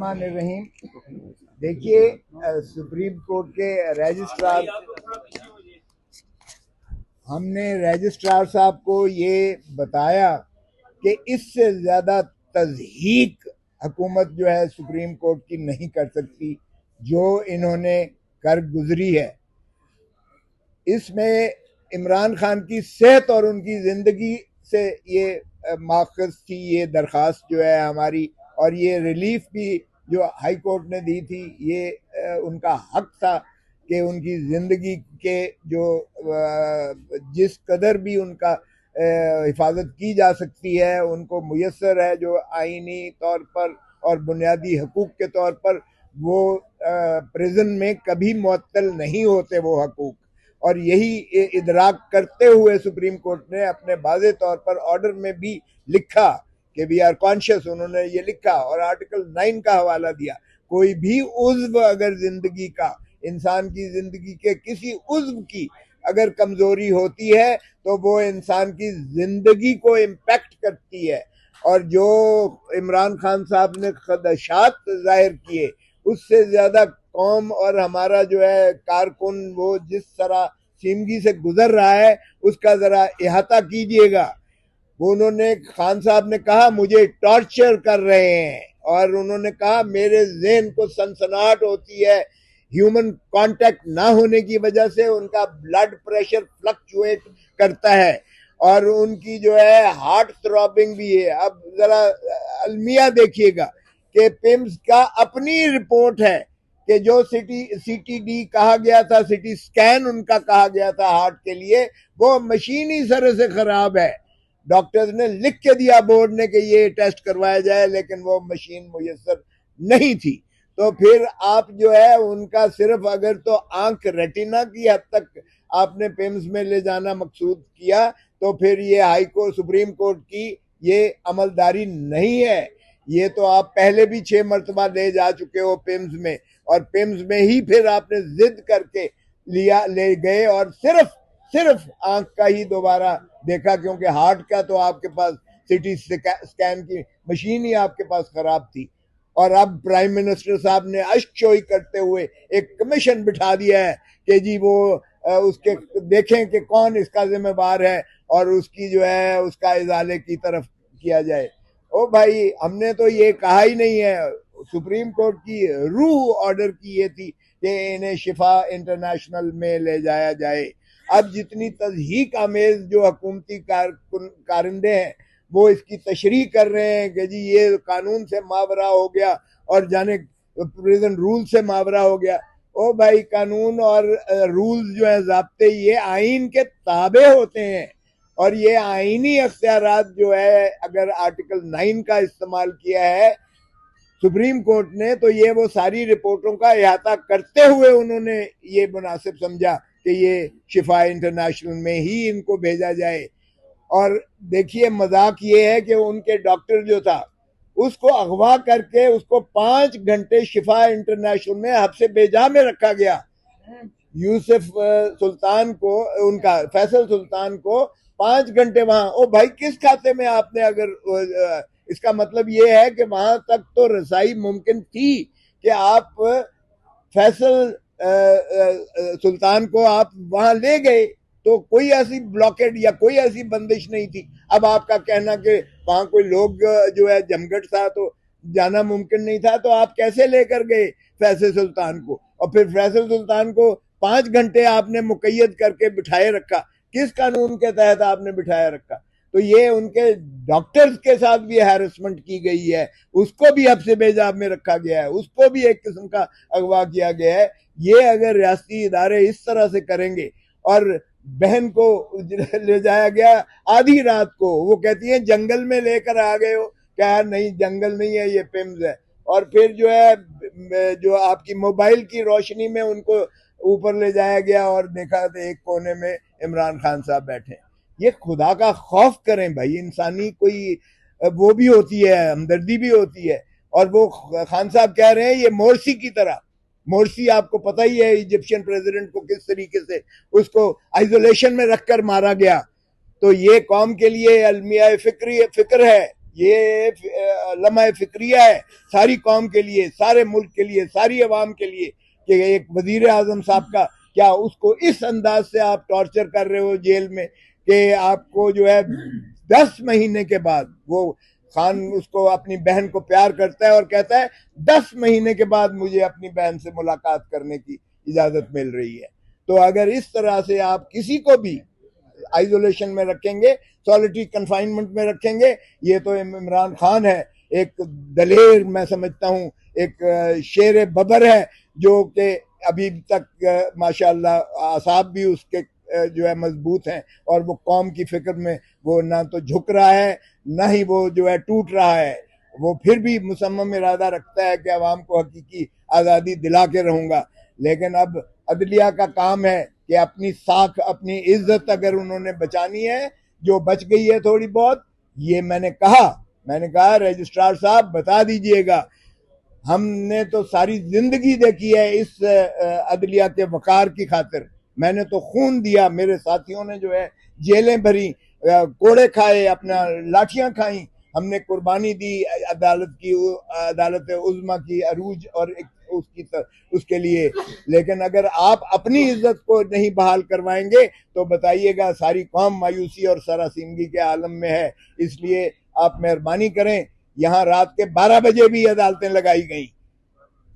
रहीम। देखिए, supreme court के registrar, हमने रजिस्ट्रार साहब को ये बताया कि इससे ज़्यादा तज़हीक हुकूमत जो है सुप्रीम कोर्ट की नहीं कर सकती जो इन्होंने कर गुजरी है। इसमें इमरान खान की सेहत और उनकी ज़िंदगी से ये माखज़ थी, ये दरख्वास्त जो है हमारी, और ये रिलीफ भी जो हाई कोर्ट ने दी थी, ये उनका हक था कि उनकी ज़िंदगी के जो जिस कदर भी उनका हिफाजत की जा सकती है उनको मुयस्सर है, जो आईनी तौर पर और बुनियादी हकूक़ के तौर पर वो प्रिजन में कभी मुअत्तल नहीं होते वो हकूक़। और यही इदराक करते हुए सुप्रीम कोर्ट ने अपने वाज़े तौर पर ऑर्डर में भी लिखा कि वी आर कॉन्शियस, उन्होंने ये लिखा और आर्टिकल 9 का हवाला दिया। कोई भी उज़्व अगर जिंदगी का, इंसान की जिंदगी के किसी उज़्व की अगर कमजोरी होती है तो वो इंसान की जिंदगी को इम्पैक्ट करती है। और जो इमरान खान साहब ने खदशात जाहिर किए, उससे ज्यादा कौम और हमारा जो है कारकुन वो जिस तरह सीमगी से गुजर रहा है उसका जरा इहाता कीजिएगा। वो उन्होंने, खान साहब ने कहा मुझे टॉर्चर कर रहे हैं, और उन्होंने कहा मेरे ज़हन को सनसनाहट होती है ह्यूमन कांटेक्ट ना होने की वजह से, उनका ब्लड प्रेशर फ्लक्चुएट करता है और उनकी जो है हार्ट थ्रॉबिंग भी है। अब जरा अलमिया देखिएगा कि पिम्स का अपनी रिपोर्ट है कि जो सीटीडी कहा गया था, सिटी स्कैन उनका कहा गया था हार्ट के लिए, वो मशीन ही तरह से खराब है। डॉक्टर्स ने लिख के दिया बोर्ड ने कि ये टेस्ट करवाया जाए, लेकिन वो मशीन मुयस्सर नहीं थी। तो फिर आप जो है उनका सिर्फ अगर तो आंख रेटिना की हद तक आपने पिम्स में ले जाना मकसूद किया तो फिर ये हाई कोर्ट, सुप्रीम कोर्ट की ये अमलदारी नहीं है। ये तो आप पहले भी 6 मरतबा ले जा चुके हो पिम्स में, और पिम्स में ही फिर आपने जिद करके ले गए और सिर्फ आंख का ही दोबारा देखा, क्योंकि हार्ट का तो आपके पास सिटी स्कैन की मशीन ही आपके पास खराब थी। और अब प्राइम मिनिस्टर साहब ने अश्कशोई करते हुए एक कमीशन बिठा दिया है कि जी वो उसके देखें कि कौन इसका जिम्मेवार है और उसकी जो है उसका इजाले की तरफ किया जाए। ओ भाई, हमने तो ये कहा ही नहीं है। सुप्रीम कोर्ट की रूह ऑर्डर की ये थी कि इन्हें शिफा इंटरनेशनल में ले जाया जाए। अब जितनी तज़हीक आमेज जो हुकूमती कारिंदे हैं वो इसकी तशरीह कर रहे हैं कि जी ये कानून से मावरा हो गया और जाने प्रिजन रूल से मावरा हो गया। ओ भाई, कानून और रूल्स जो है, ज़ाब्ते, ये आइन के ताबे होते हैं, और ये आइनी अख्तियारात जो है अगर आर्टिकल 9 का इस्तेमाल किया है सुप्रीम कोर्ट ने, तो ये वो सारी रिपोर्टों का इहाता करते हुए उन्होंने ये मुनासिब समझा कि ये शिफा इंटरनेशनल में ही इनको भेजा जाए। और देखिए, मजाक ये है कि उनके डॉक्टर जो था उसको अगवा करके उसको 5 घंटे शिफा इंटरनेशनल में हब्से बेजा में रखा गया। यूसुफ सुल्तान को, उनका फैसल सुल्तान को 5 घंटे वहां। ओ भाई, किस खाते में आपने, अगर इसका मतलब ये है कि वहां तक तो रसाई मुमकिन थी कि आप फैसल सुल्तान को आप वहां ले गए, तो कोई ऐसी ब्लॉकेड या कोई ऐसी बंदिश नहीं थी। अब आपका कहना कि वहां कोई लोग जो है जमघट था तो जाना मुमकिन नहीं था, तो आप कैसे लेकर गए फैसल सुल्तान को? और फिर फैसल सुल्तान को 5 घंटे आपने मुकैयद करके बिठाए रखा। किस कानून के तहत आपने बिठाया रखा? तो ये उनके डॉक्टर्स के साथ भी हैरेसमेंट की गई है, उसको भी हब्से बेजाब में रखा गया है, उसको भी एक किस्म का अगवा किया गया है। ये अगर रियासती इदारे इस तरह से करेंगे, और बहन को ले जाया गया आधी रात को, वो कहती है जंगल में लेकर आ गए हो, क्या? नहीं, जंगल नहीं है, ये पिम्स है। और फिर जो है जो आपकी मोबाइल की रोशनी में उनको ऊपर ले जाया गया और देखा तो एक कोने में इमरान खान साहब बैठे। ये खुदा का खौफ करें भाई, इंसानी कोई वो भी होती है, हमदर्दी भी होती है। और वो खान साहब कह रहे हैं ये मोरसी की तरह। मोरसी आपको पता ही है इजिप्शियन प्रेसिडेंट को किस तरीके से उसको आइसोलेशन में रखकर मारा गया। तो ये कौम के लिए अलमिया फिक्र है, ये लम्हा फिक्रिया है सारी कौम के लिए, सारे मुल्क के लिए, सारी अवाम के लिए कि एक वजीर आजम साहब का क्या उसको इस अंदाज से आप टॉर्चर कर रहे हो जेल में कि आपको जो है 10 महीने के बाद, वो खान उसको अपनी बहन को प्यार करता है और कहता है 10 महीने के बाद मुझे अपनी बहन से मुलाकात करने की इजाजत मिल रही है। तो अगर इस तरह से आप किसी को भी आइसोलेशन में रखेंगे, सॉलिटरी कंफाइनमेंट में रखेंगे, ये तो इमरान खान है, एक दलेर, मैं समझता हूँ एक शेर बबर है जो कि अभी तक माशाल्लाह आसाब भी उसके जो है मजबूत हैं और वो कौम की फिक्र में वो ना तो झुक रहा है ना ही वो जो है टूट रहा है। वो फिर भी मुसम्मम इरादा रखता है कि अवाम को हकीकी आज़ादी दिला के रहूंगा। लेकिन अब अदलिया का काम है कि अपनी साख, अपनी इज्जत अगर उन्होंने बचानी है, जो बच गई है थोड़ी बहुत, ये मैंने कहा रजिस्ट्रार साहब बता दीजिएगा, हमने तो सारी जिंदगी देखी है इस अदलिया के वकार की खातिर, मैंने तो खून दिया, मेरे साथियों ने जो है जेलें भरी, कोड़े खाए, अपना लाठियां खाई, हमने कुर्बानी दी अदालत उज़्मा की अरूज और उसके लिए। लेकिन अगर आप अपनी इज्जत को नहीं बहाल करवाएंगे तो बताइएगा सारी कौम मायूसी और सरासिनगी के आलम में है। इसलिए आप मेहरबानी करें, यहाँ रात के 12 बजे भी अदालतें लगाई गई,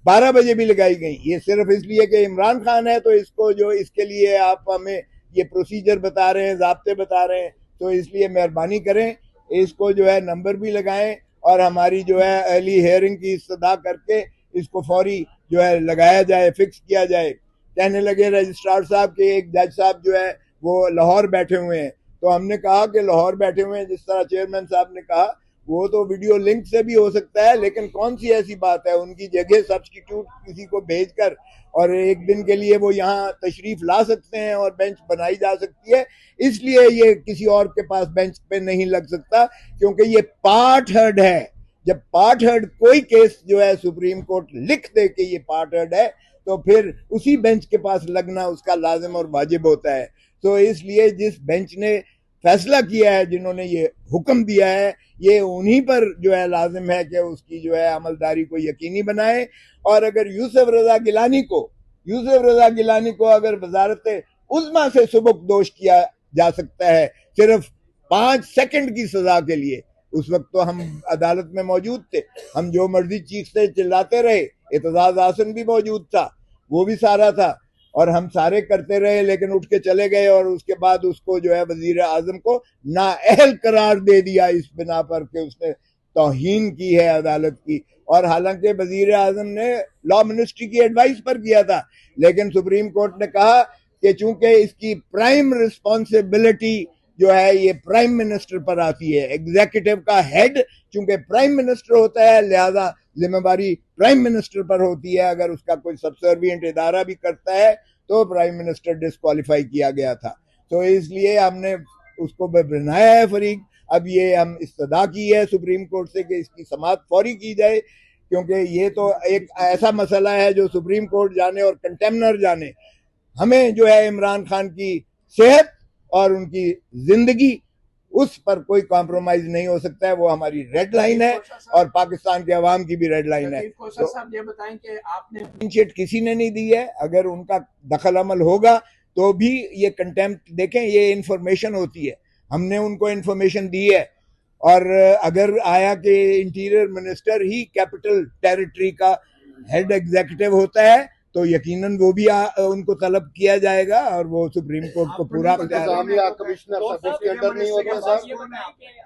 12 बजे भी लगाई गई, ये सिर्फ इसलिए कि इमरान खान है तो इसको जो इसके लिए आप हमें ये प्रोसीजर बता रहे हैं, ज़ाब्ते बता रहे हैं, तो इसलिए मेहरबानी करें इसको जो है नंबर भी लगाएं और हमारी जो है अर्ली हियरिंग की इस्तदा करके इसको फौरी जो है लगाया जाए, फिक्स किया जाए। कहने लगे रजिस्ट्रार साहब के एक जज साहब जो है वो लाहौर बैठे हुए हैं, तो हमने कहा कि लाहौर बैठे हुए हैं, जिस तरह चेयरमैन साहब ने कहा वो तो वीडियो लिंक से भी हो सकता है, लेकिन कौन सी ऐसी बात है उनकी जगह सब्स्टिट्यूट किसी को भेजकर और एक दिन के लिए वो यहाँ तशरीफ ला सकते हैं और बेंच बनाई जा सकती है। इसलिए ये किसी और के पास बेंच पे नहीं लग सकता क्योंकि ये पार्ट हर्ड है। जब पार्ट हर्ड कोई केस जो है सुप्रीम कोर्ट लिख दे कि ये पार्ट हर्ड है तो फिर उसी बेंच के पास लगना उसका लाजिम और वाजिब होता है। तो इसलिए जिस बेंच ने फैसला किया है, जिन्होंने ये हुक्म दिया है, ये उन्हीं पर जो है लाजिम है कि उसकी जो है अमलदारी को यकीनी बनाए। और अगर यूसुफ रजा गिलानी को अगर वजारत उज़्मा से सुबुकदोश किया जा सकता है सिर्फ 5 सेकंड की सजा के लिए, उस वक्त तो हम अदालत में मौजूद थे, हम जो मर्जी चीखते चिल्लाते रहे, एतजाज आसन भी मौजूद था, वो भी सारा था और हम सारे करते रहे, लेकिन उठ के चले गए और उसके बाद उसको जो है वजीर आजम को नाअहल करार दे दिया इस बिना पर कि उसने तौहीन की है अदालत की। और हालांकि वजीर आजम ने लॉ मिनिस्ट्री की एडवाइस पर किया था, लेकिन सुप्रीम कोर्ट ने कहा कि चूंकि इसकी प्राइम रिस्पॉन्सिबिलिटी जो है ये प्राइम मिनिस्टर पर आती है, एग्जीक्यूटिव का हेड चूंकि प्राइम मिनिस्टर होता है, लिहाजा जिम्मेवारी प्राइम मिनिस्टर पर होती है। अगर उसका कोई सबसर्विएंट इदारा भी करता है तो प्राइम मिनिस्टर डिस्क्वालीफाई किया गया था, तो इसलिए हमने उसको बनाया है फरीक। अब ये हम इस्तदा की है सुप्रीम कोर्ट से कि इसकी समाअत फौरी की जाए, क्योंकि ये तो एक ऐसा मसला है जो सुप्रीम कोर्ट जाने और कंटेमनर जाने, हमें जो है इमरान खान की सेहत और उनकी जिंदगी, उस पर कोई कॉम्प्रोमाइज नहीं हो सकता है। वो हमारी रेड लाइन है और पाकिस्तान के अवाम की भी रेड लाइन है। तो साहब ये बताएं कि आपने क्लीन किसी ने नहीं दी है, अगर उनका दखल अमल होगा तो भी ये कंटेम्प्ट देखें, ये इंफॉर्मेशन होती है, हमने उनको इंफॉर्मेशन दी है। और अगर आया कि इंटीरियर मिनिस्टर ही कैपिटल टेरिटरी का हेड एग्जीक्यूटिव होता है तो यकीनन वो भी उनको तलब किया जाएगा और वो सुप्रीम कोर्ट को पूरा कमिश्नर साहब के अंडर नहीं होते साहब।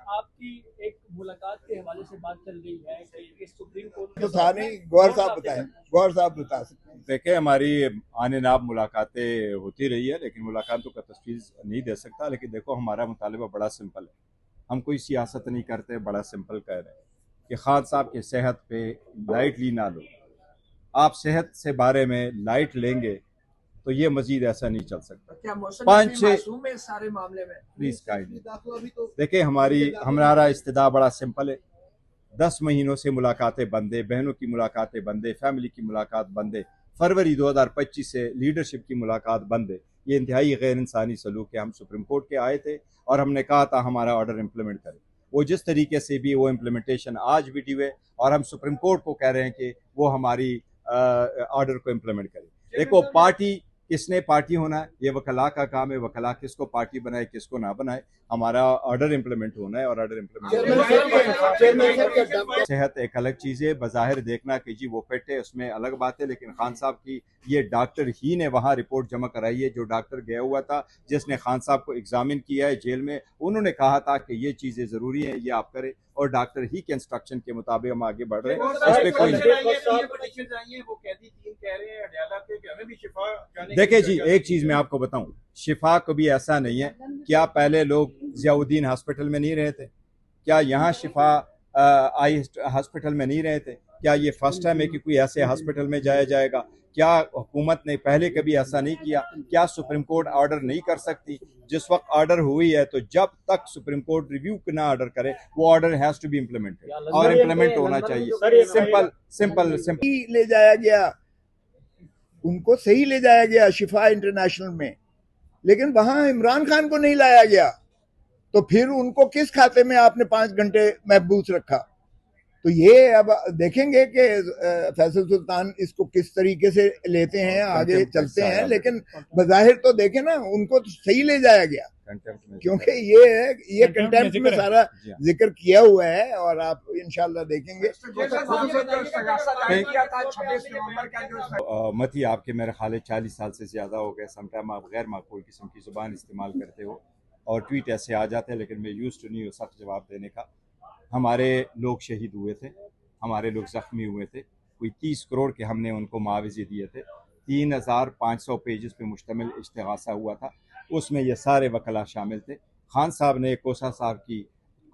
आपकी एक मुलाकात के हवाले से बात चल रही है कि इस सुप्रीम कोर्ट तो था नहीं, गौर साहब बताएं, गौर साहब बता सकते हैं। देखिए हमारी आने नाब मुलाकातें होती रही है, लेकिन मुलाकातों का तफसील नहीं दे सकता। लेकिन देखो हमारा मुतालबा बड़ा सिंपल है, हम कोई सियासत नहीं करते, बड़ा सिंपल कह रहे हैं कि खान साहब की सेहत पे लाइटली ना लो। आप सेहत से बारे में लाइट लेंगे तो ये मजीद ऐसा नहीं चल सकता। क्या मौसम 5-6 में सारे मामले में प्लीज काइंडली देखिए हमारा इस्तदा बड़ा सिंपल है। 10 महीनों से मुलाकातें बंद है, बहनों की मुलाकातें बंद है, फैमिली की मुलाकात बंद है, फरवरी 2025 से लीडरशिप की मुलाकात बंद है। ये इंतहाई गैर इंसानी सलूक है। हम सुप्रीम कोर्ट के आए थे और हमने कहा था हमारा ऑर्डर इम्प्लीमेंट करें। वो जिस तरीके से भी वो इम्प्लीमेंटेशन आज भी ड्यू है, और हम सुप्रीम कोर्ट को कह रहे हैं कि वो हमारी ऑर्डर को इम्प्लीमेंट करे। देखो, पार्टी किसने पार्टी होना है, ये वकला का काम है। वकला किसको पार्टी बनाए किसको ना बनाए, हमारा ऑर्डर इम्प्लीमेंट होना है और ऑर्डर इम्प्लीमेंट। सेहत एक अलग चीज़ है, बज़ाहिर देखना कि जी वो फिट है, उसमें अलग बात है, लेकिन खान साहब की ये डॉक्टर ही ने वहाँ रिपोर्ट जमा कराई है। जो डॉक्टर गया हुआ था, जिसने खान साहब को एग्जामिन किया है जेल में, उन्होंने कहा था कि ये चीज़ें ज़रूरी हैं, ये आप करें, और डॉक्टर ही के इंस्ट्रक्शन के मुताबिक हम आगे बढ़ रहे हैं। इस पे कोई देखिए जी, एक चीज़ मैं आपको बताऊं, शिफा को भी ऐसा नहीं है। क्या पहले लोग ज़ियाउद्दीन हॉस्पिटल में नहीं रहे थे? क्या यहाँ शिफा आई हॉस्पिटल में नहीं रहे थे? क्या ये फर्स्ट टाइम है कि कोई ऐसे हॉस्पिटल में जाया जाएगा? क्या हुकूमत ने पहले कभी ऐसा नहीं किया? क्या सुप्रीम कोर्ट ऑर्डर नहीं कर सकती? जिस वक्त ऑर्डर हुई है, तो जब तक सुप्रीम कोर्ट रिव्यू ना ऑर्डर करे, वो order has to be implemented, और इम्प्लीमेंट होना चाहिए। सिंपल सिंपल सिंपल ले जाया गया, उनको सही ले जाया गया शिफा इंटरनेशनल में, लेकिन वहां इमरान खान को नहीं लाया गया। तो फिर उनको किस खाते में आपने 5 घंटे महबूस रखा? तो ये अब देखेंगे कि फैसल सुल्तान इसको किस तरीके से लेते हैं, आगे चलते हैं। लेकिन बज़ाहिर तो देखें ना, उनको तो सही ले जाया गया, क्योंकि ये कंटेम्प्ट में सारा जिक्र किया हुआ है, और आप इंशाल्लाह देखेंगे। मती आपके मेरे ख्याल 40 साल से ज़्यादा हो गए, समटाइम आप गैर माकूल किस्म की ज़ुबान इस्तेमाल करते हो और ट्वीट ऐसे आ जाते हैं, लेकिन मैं यूज़ टू नहीं हूँ सख्त जवाब देने का। हमारे लोग शहीद हुए थे, हमारे लोग ज़ख्मी हुए थे, कोई 30 करोड़ के हमने उनको मुआवजे दिए थे। 3500 पेजेस पे मुश्तमिल इस्तिगासा हुआ था, उसमें ये सारे वकला शामिल थे। खान साहब ने कोसा साहब की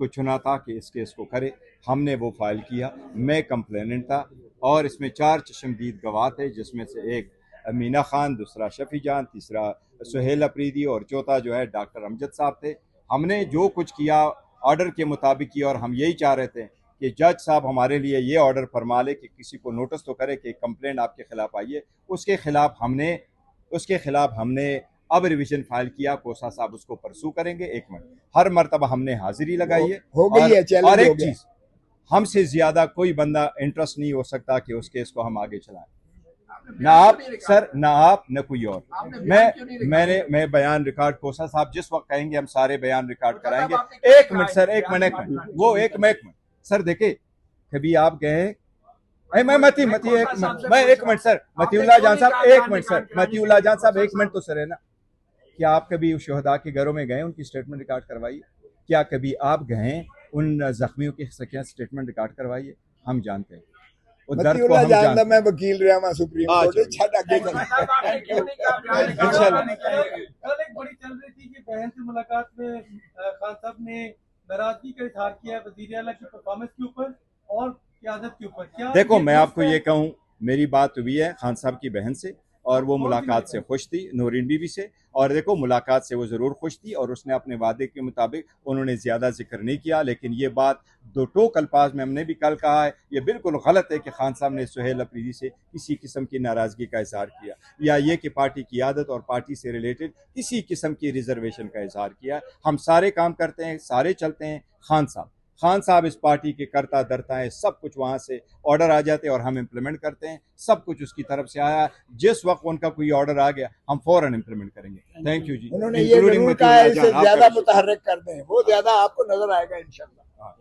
को चुना था कि इस केस को करे, हमने वो फाइल किया। मैं कंप्लेनेंट था, और इसमें 4 चश्मदीद गवाह थे, जिसमें से एक मीना खान, दूसरा शफी जान, तीसरा सुहेल अफरीदी, और चौथा जो है डॉक्टर अमजद साहब थे। हमने जो कुछ किया ऑर्डर के मुताबिक किया, और हम यही चाह रहे थे कि जज साहब हमारे लिए ये ऑर्डर फरमा ले कि किसी को नोटिस तो करे कि कंप्लेंट आपके खिलाफ आई है। उसके खिलाफ हमने अब रिवीजन फाइल किया। कोसा साहब उसको परसू करेंगे। 1 मिनट, हर मरतबा हमने हाजिरी लगाई है, हो गई है। और एक चीज, हमसे ज्यादा कोई बंदा इंटरेस्ट नहीं हो सकता कि उस केस को हम आगे चलाएं। ना आप सर, ना आप, न कोई और। मैं बयान रिकॉर्ड, कोसा साहब जिस वक्त कहेंगे हम सारे बयान रिकॉर्ड कराएंगे। 1 मिनट सर, 1 मिनट वो 1 मिनट सर, देखे कभी आप गए मैं एक मिनट सर, मतीउल्लाह जान साहब 1 मिनट सर, मतीउल्लाह जान साहब 1 मिनट तो सर है ना। क्या आप कभी उस शहदा के घरों में गए, उनकी स्टेटमेंट रिकॉर्ड करवाइए? क्या कभी आप गए उन जख्मियों की स्टेटमेंट रिकॉर्ड करवाइए? हम जानते हैं वो दर्द को, हम जानते हैं। मैं वकील रहा सुप्रीम कोर्ट में, छठ आगे कल एक बड़ी चल रही थी कि बहन से मुलाकात में खान साहब ने नाराजगी का इजहार किया वज़ीर आला की परफॉर्मेंस के ऊपर और क़यादत के ऊपर। क्या देखो, मैं आपको ये कहूँ, मेरी बात हुई है खान साहब की बहन से, और वो मुलाकात से खुश थी, नूरीन बीबी से। और देखो, मुलाकात से वो ज़रूर खुश थी, और उसने अपने वादे के मुताबिक उन्होंने ज़्यादा जिक्र नहीं किया। लेकिन ये बात 2 टोक अल्फाज में हमने भी कल कहा है, ये बिल्कुल गलत है कि खान साहब ने सुहेल अफरीदी से किसी किस्म की नाराज़गी का इजहार किया, या ये कि पार्टी की आदत और पार्टी से रिलेटेड किसी किस्म की रिजर्वेशन का इजहार किया। हम सारे काम करते हैं, सारे चलते हैं। खान साहब इस पार्टी के करता धरता है, सब कुछ वहाँ से ऑर्डर आ जाते हैं और हम इम्प्लीमेंट करते हैं। सब कुछ उसकी तरफ से आया, जिस वक्त उनका कोई ऑर्डर आ गया हम फौरन इम्प्लीमेंट करेंगे। थैंक यू जी। उन्होंने ये जरूर कहा है, इससे ज्यादा मुतहर्रिक कर दें, वो ज्यादा आपको नजर आएगा इंशाल्लाह।